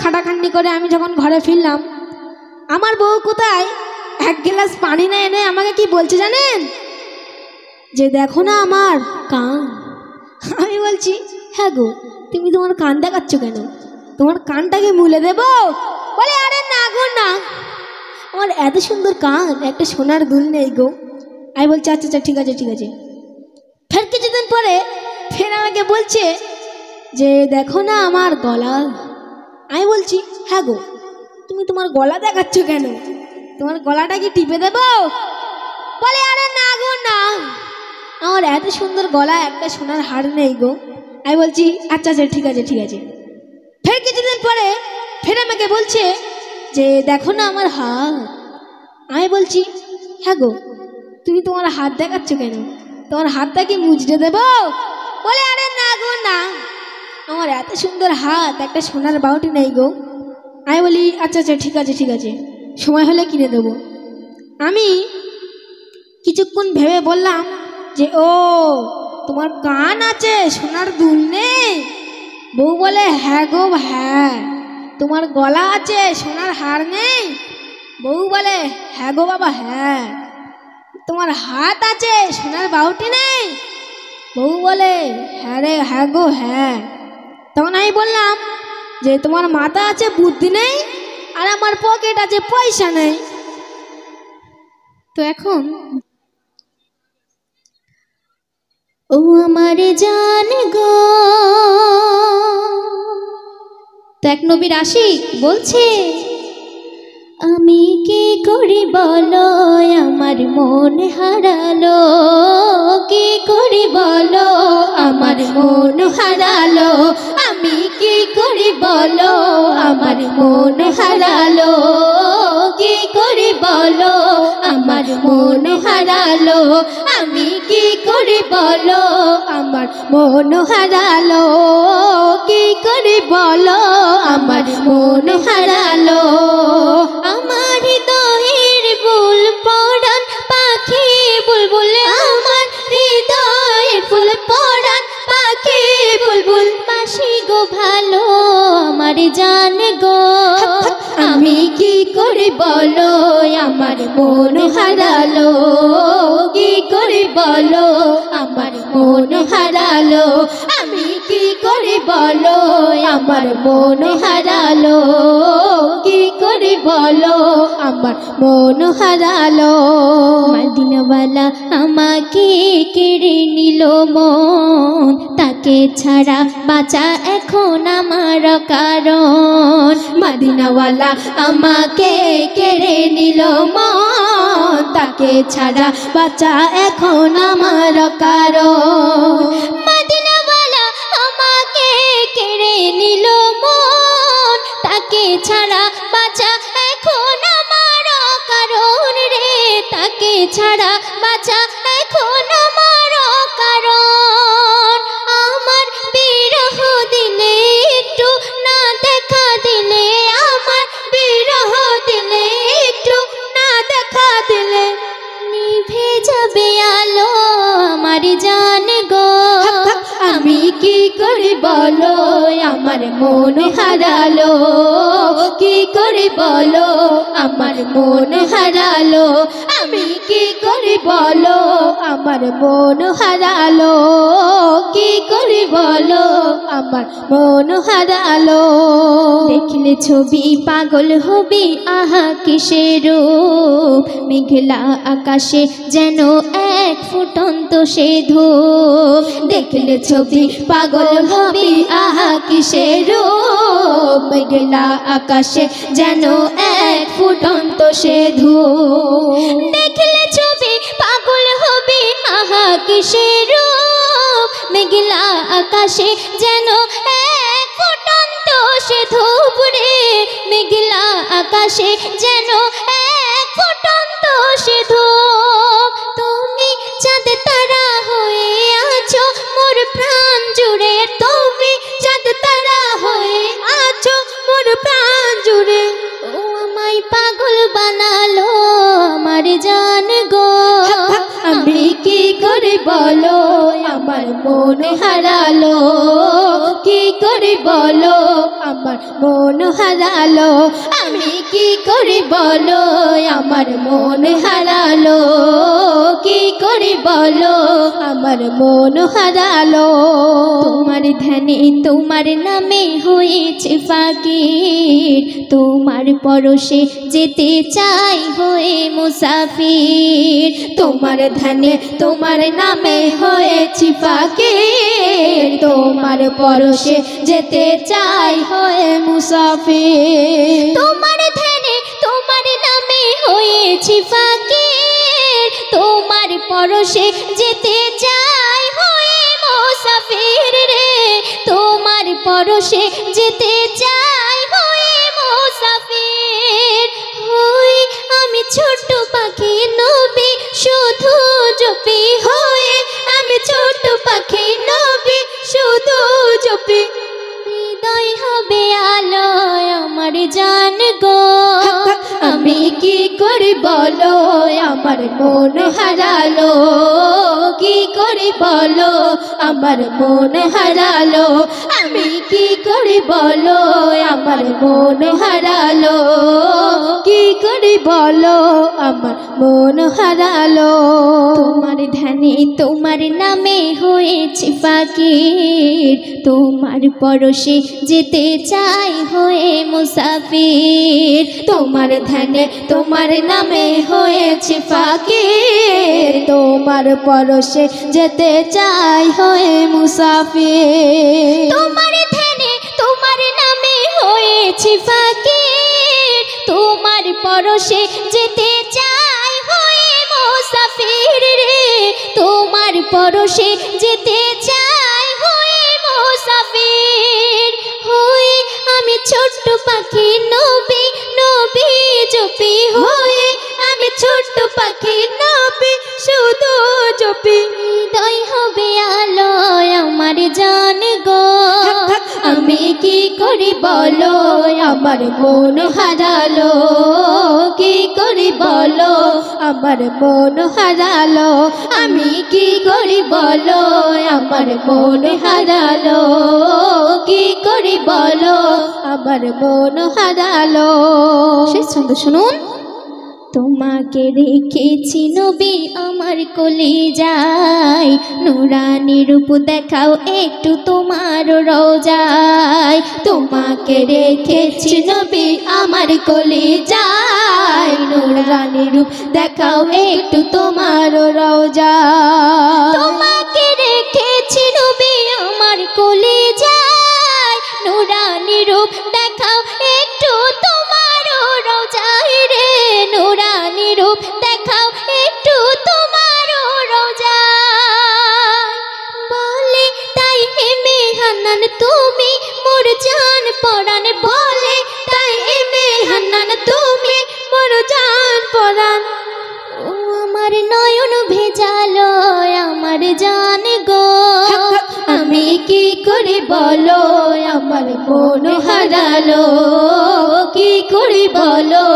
খাটাখাটনি করে আমি যখন ঘরে ফিরলাম, আমার বউ কোথায় এক গ্লাস পানি না এনে আমাকে কি বলছে জানেন? যে দেখো না আমার কান। আমি বলছি হ্যাঁ গো, তুমি তোমার কান দেখাচ্ছ কেন? তোমার কানটাকে মুলে দেবো? বলে আরে না গো না, আমার এত সুন্দর কান, একটা সোনার দুল নেই গো। আমি বলছি আচ্ছা আচ্ছা ঠিক আছে ঠিক আছে। ফের কিছুদিন পরে ফের আমাকে বলছে যে দেখো না আমার গলা। আমি বলছি হ্যাঁ গো, তুমি তোমার গলা দেখাচ্ছ কেন? তোমার গলাটা কি টিপে দেবো? বলে আরে না গো না, আমার এত সুন্দর গলা, একটা সোনার হার নেই গো। আমি বলছি আচ্ছা আচ্ছা ঠিক আছে ঠিক আছে। ফের কিছুদিন পরে ফের আমাকে বলছে যে দেখো না আমার হাত। আমি বলছি হ্যাঁ গো, তুমি তোমার হাত দেখাচ্ছ কেন? তোমার হাতটা কি মুজড়ে দেবো? বলে আরে না গো না, আমার এত সুন্দর হাত, একটা সোনার বাউটি নেই গো। আমি বলি আচ্ছা আচ্ছা ঠিক আছে ঠিক আছে, সময় হলে কিনে দেবো। আমি কিছুক্ষণ ভেবে বললাম যে ও তোমার কান আছে, সোনার দুল নেই? বউ বলে হ্যাঁ গো হ্যাঁ। তোমার গলা আছে, সোনার হার নেই? বউ বলে হ্যাঁ গো বাবা হ্যাঁ। তোমার হাত আছে, সোনার বাউটি নেই? বউ বলে হ্যাঁ রে হ্যাঁ গো হ্যাঁ। তখন আমি বললাম যে তোমার মাথা আছে, বুদ্ধি নেই, আর আমার পকেট আছে, পয়সা নেই। তো এখন ও আমার জান গো, তো এক নবীর আশিক বলছে আমি কি করি বলো আমার মন হারালো, কি করি বলো আমার মন হারালো, আমি কি করি বলো আমার মন হারালো, কি করি বলো আমার মন হারালো, আমি কি করি বলো আমার মন হারালো, কি করি বলো আমার মন হারালো। আমার হৃদয়ের বুল পরাণ পাখি বুলবুল, আমার হৃদয়ের ফুল পরাণ পাখি বুলবুল, পাশি গো ভালো আমার জান গো, আমি কি করে বলো আমার মন হারালো, কি করে বলো আমার মন হারালো, আমি কি করে বলো আমার মন হারালো, কি করে বলো আমার মন হারালো। মদিনাওয়ালা আমাকে কেড়ে নিল মন, তাকে ছাড়া বাঁচা এখন আমার কারণ। মদিনাওয়ালা আমাকে কেড়ে নিল মন, তাকে ছাড়া বাঁচা এখন আমার কারণ। মদিনাওয়ালা আমাকে কেড়ে নিল মন, তাকে ছাড়া বাঁচা এখন আমার কারণ রে, তাকে ছাড়া বাঁচা এখন আমার কারণ। আমার বিরহ দিলে একটু না দেখা দিলে, আমার বিরহ দিলে একটু না দেখা দিলে, নিভে যাবে আলো আমার জান গো, আমি কি করে বলো আমার মন হারালো, কি করে বলো আমার মন হারালো, আমি কি করে বলো আমার মন হারালো, কি করে বলো আমার মন হারালো। দেখলে ছবি পাগল হবি আহা কিসের রূপ, মেঘলা আকাশে যেন এক ফুটন্ত সে ধূপ। দেখলে ছবি পাগল হবি আহা কিসের রূপ, মেঘলা আকাশে যেন এক ফুটন্ত সে ধূপ। দেখলে ছবি পাগল হবি আহা কিসের রূপ, মেঘলা আকাশে যেন এক ফুটন্ত সে ধূপ রে, মেঘলা আকাশে যেন এক ফুটন্ত সে ধূপ। তুমি চাঁদ তারা হয়ে আছো মোর প্রাণ জুড়ে, তুমি চাঁদ তারা হয়ে আছো মোর প্রাণ জুড়ে, ও আমায় পাগল বানালো আমার জান গো, আমি কি করে বলো আমার মন হারালো, কি করে বলো আমার মন মন হারালো, আমি কি করি বলো আমার মন হারালো, কি করি বলো আমার মন হারালো। তোমার ধ্যানে তোমার নামে হয়েছে ফাকির, তোমার পরশে যেতে চাই হয়ে মুসাফির। তোমার ধ্যানে তোমার নামে হয়েছে ফাকির, তোমার পরশে যেতে চাই হয়ে মুসাফির। তোমার ধ্যানে তোমার নামে হয়েছে ফাকির, তোমার পরশে যেতে চাই হয়ে মুসাফির রে, তোমার পরশে যেতে চাই হয়ে মুসাফির। হই আমি ছোট পাখি নবী শুধু জপি, হয়ে আমি ছোট পাখি নবী শুধু জপি। হৃদয় হবে আলোয় আমার জান গো, আমি কি করি বলো আমার মন হারালো, কি করি বলো আমার মন হারালো, আমি কি করি বলো আমার মন হারালো, কি করি বলো আমার মন হারালো। তোমার ধ্যানে তোমার নামে হয়েছে ফাকির, তোমার পরশে যেতে চাই হয়ে মুসাফির। তোমার ধ্যানে তোমার নামে হয়েছে ফাকির, তোমার পরশে যেতে চাই হয়ে মুসাফির। তোমার ধ্যানে তোমার নামে হয়েছে ফাকির, তোমার পরশে যেতে চাই হয়ে মুসাফির রে, তোমার পরশে যেতে চাই হয়ে মুসাফির। হই আমি ছোট্ট পাখি নবী নবী জপি, হই আমি ছোট্ট পাখি নবী শুধু জপি। হৃদয় হবে আলোয় আমার জান গো, আমি কি করি বলো আমার মন হারালো, কি করি বলো আমার মন হারালো, আমি কি করি বলো আমার মন হারালো, কি করি বলো আমার মন হারালো। শেষ ছন্দ শুনুন। তোমাকে রেখেছি নবী আমার কলিজায়, নুরানি রূপ দেখাও একটু তোমার রওজায়। তোমাকে রেখেছি নবী আমার কলিজায়, নুরানি রূপ দেখাও একটু তোমার রওজায়। তোমাকে রেখেছি নবী আমার কলিজায়, নুরানি রূপ দেখাও একটু তোমার রওজায় রে, নুরানি রূপ দেখাও একটু তোমার রওজায়। বলে তাই হেমে হান্নান তুমি মোর জান পরাণ, বলে তাই হেমে হান্নান তুমি মোর জান পরাণ। ও আমার নয়ন ভেজালো আমার জান গো, আমি কি করে বলো আমার মন হারালো, কি করে বলো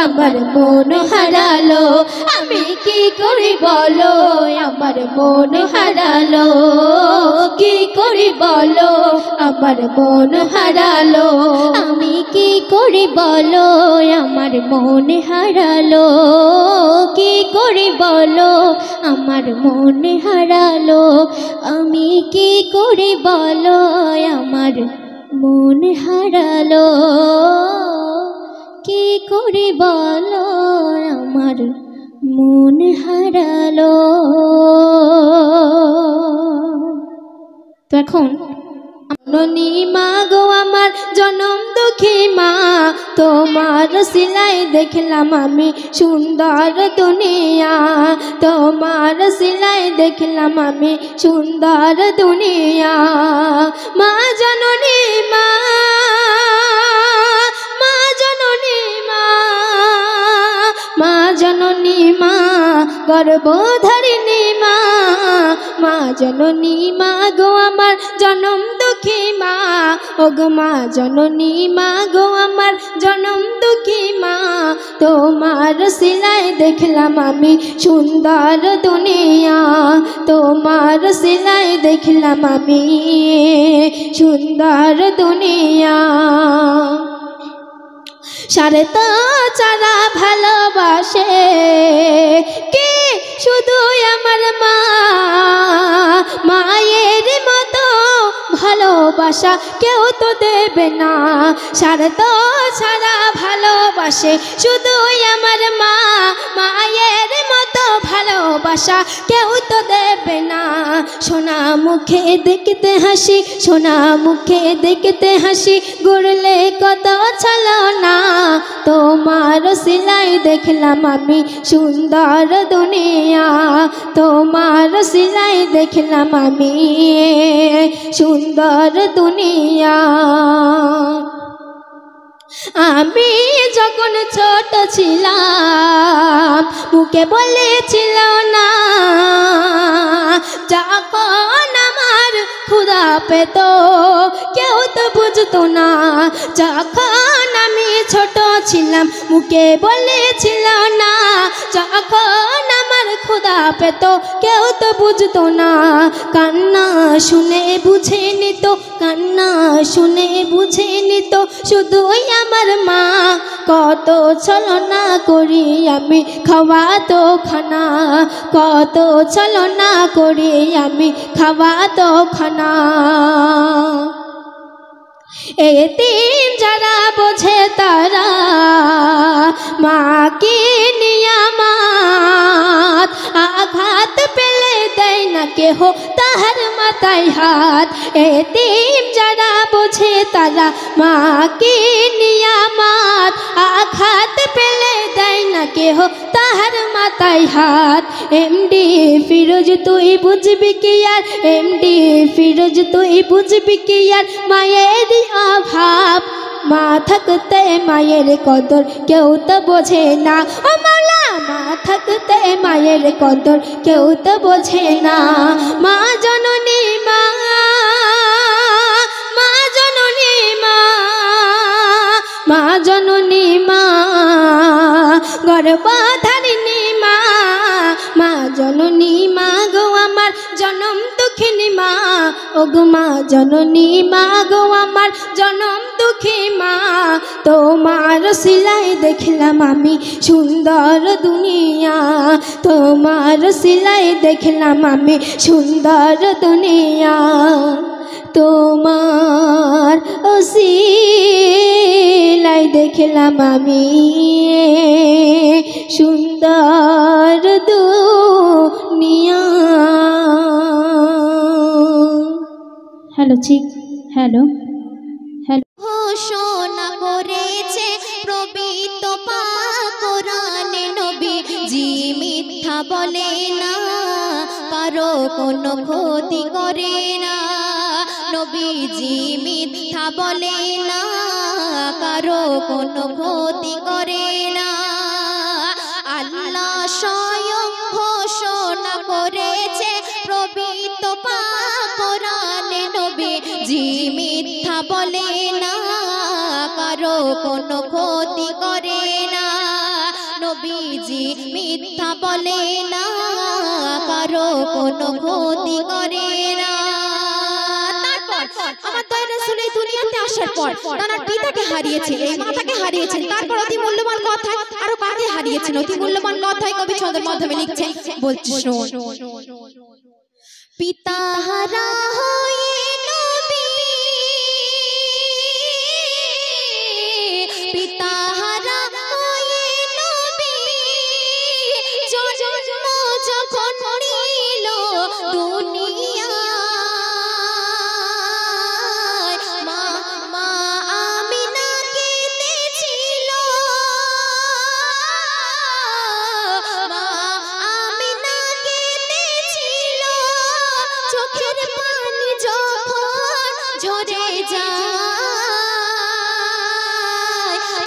আমার মন হারালো, আমি কি করে বলো আমার মন হারালো, কি করে বলো আমার মন হারালো, আমি কি করে বলো আমার মন হারালো, কি করে বলো আমার মন হারালো, আমি কি করে বলো আমার মন হারালো, কি করে বলো আমার মন হারালো। তো এখন জননী মা গো আমার জনম দুঃখী মা, তোমার সিলাই দেখলাম আমি সুন্দর দুনিয়া, তোমার সিলাই দেখলাম আমি সুন্দর দুনিয়া। মা জননী মা, মা জননী মা, মা জননী মা গর্ভধারিণী মা, মা জননী মা গো আমার জনম দুঃখী মা, ও গো মা জননী মা গো আমার জনম দুঃখী মা, তোমার সিলাই দেখলাম আমি সুন্দর দুনিয়া, তোমার সিলাই দেখলাম আমি সুন্দর দুনিয়া। স্বার্থ ছাড়া ভালোবাসে কে শুধু আমার মা, মায়ের মতো ভালোবাসা কেউ তো দেবে না। স্বার্থ ছাড়া ভালোবাসে শুধু আমার মা, মায়ের মতো ভালোবাসা কেউ তো দেবে না। সোনা মুখে দেখতে হাসি, সোনা মুখে দেখতে হাসি, গড়লে কত ছলনা। তোমার সিলাই দেখলাম আমি সুন্দর দুনিয়া, তোমার সিলাই দেখলাম আমি সুন্দর দুনিয়া। আমি যখন ছোট ছিলাম মুখে বলেছিল না, যখন আমার ক্ষুধা পেত কেউ তো বুঝতো না। যখন আমি ছোট ছিলাম মুখে বলেছিল না, যখন আমার ক্ষুধা পেত কেউ তো বুঝতো না। কান্না শুনে বুঝে নিত, কান্না শুনে বুঝে নিত শুধুই আমার মা। কত ছলনা করি আমি খাওয়াতো খানা, কত ছলনা করি আমি খাওয়াতো খানা। এতিম যারা বোঝে তারা মাকে নিয়ামত, আঘাত পেলে দেয় না কেহ তাহার মাথায় হাত। এতিম যারা বোঝে তারা মাকে নিয়ামত, আঘাত পেলে দেয় না কেহ তাহার মাথায় হাত। এমডি ফিরোজ তুই বুঝবি কি আর, এমডি ফিরোজ তুই বুঝবি কি আর, মায়ের অভাব মা থাকতে মায়ের কদর কেউ তো বোঝে না। ও মাওলা মা থাকতে মায়ের কদর কেউ তো বোঝে না। মা জননী মা, মা জননী মা, মা জননী মা, গর্ভধারিণী মা, মা জননী মা গো আমার জনম দুঃখিনী মা। ওগো মা জননী মা গো আমার জনম দুঃখী মা। তোমার সিলাই দেখলাম আমি সুন্দর দুনিয়া, তোমার সিলাই দেখলাম আমি সুন্দর দুনিয়া। তোমার সিলাই দেখলাম আমি সুন্দর দুনিয়া। হ্যালো ঠিক, হ্যালো হ্যালো। ঘোষণা করেছে প্রবীত পাক কোরআনে নবী জি মিথ্যা বলে না, কারো কোনো ক্ষতি করে না। নবীজি মিথ্যা বলে না, কারো কোনো ক্ষতি করে না। আল্লাহ স্বয়ং ঘোষণা করেছে প্রবীত পাক কোরআনে নবী জি মিথ্যা বলে না, কারো কোনো ক্ষতি করে না। নবীজি মিথ্যা বলে না, কারো কোনো ক্ষতি করে না। আমার দয়ার রাসূল এই দুনিয়াতে আসার পর তার পিতাকে হারিয়েছে, এই মাতাকে হারিয়েছেন, তারপর অতি মূল্যবান কথায় আরো কাকে হারিয়েছেন, অতি মূল্যবান কথায় কবি ছন্দের মাধ্যমে লিখছেন, বলছি শোন। পিতা হারা হয়ে নবী, পিতা হারা হয়ে নবী জন্ম যখন নিল দুনিয়া।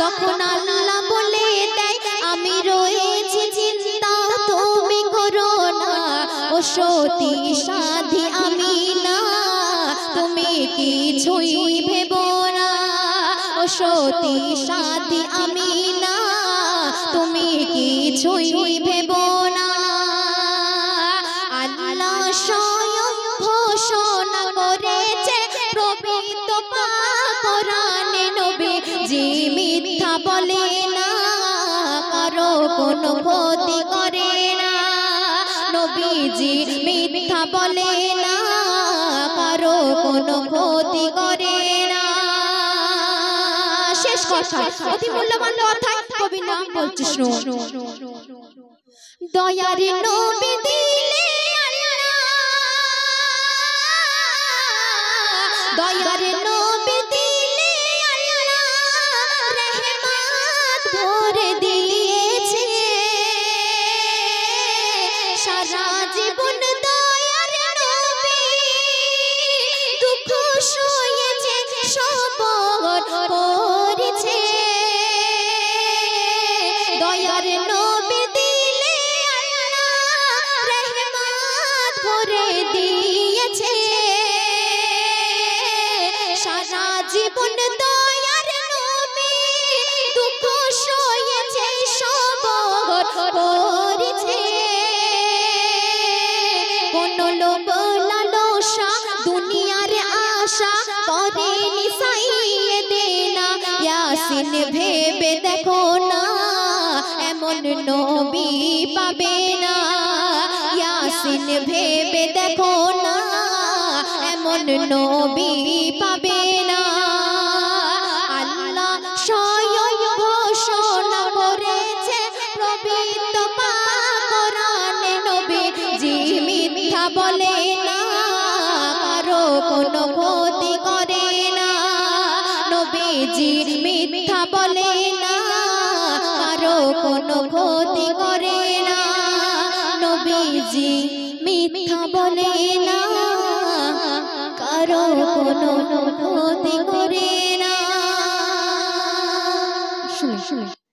তখন আল্লাহ বলে দেয় আমি রয়েছি চিন্তা তুমি করো না, ও সতী সাধী আমি না তুমি কিছুই ভেবো না, ও সতী সাধী আমি না তুমি কিছুই ভেবো না। আল্লাহ স্বয়ং ঘোষণা করেছে প্রবীত পাক কোরআনে নবী জি মিথ্যা বলে না, কারো কোনো ক্ষতি করে না। নবীজি মিথ্যা বলে না, কারো কোনো ক্ষতি করে না। শেষ কথা, অতি মূল্যবান কথা কবি নাম বলছে শুনুন। দয়ার নবী দিলে আল্লাহ, দয়ার নবী দিলে আল্লাহ রহমত ভরে দিয়েছে। সারা জীবন দয়ার নবী দুঃখ সয়েছে, সবর করেছে। দয়ার নবী দিলে আল্লাহ রহমত ভরে দিয়েছে। সারা জীবন দয়ার নবী দুঃখ সয়েছে, সবর করেছে। কোন লোভ লালসা দুনিয়ার আশা করেনি সাইয়ে দেনা। ইয়াসিন ভেবে দেখো না, এমন নবী পাবে না। ইয়াসিন ভেবে দেখো না, এমন নবী পাবে না। আল্লাহ স্বয়ং ঘোষণা করেছে পবিত্র পাক কোরআনে, নবীজি মিথ্যা বলে না, কারো কোনো ক্ষতি করে না। নবীজি মিথ্যা বলে না, কারো কোনো ক্ষতি করে না। নবীজি মিথ্যা বলে না, কারো কোনো ক্ষতি করে না। শুনে শুনে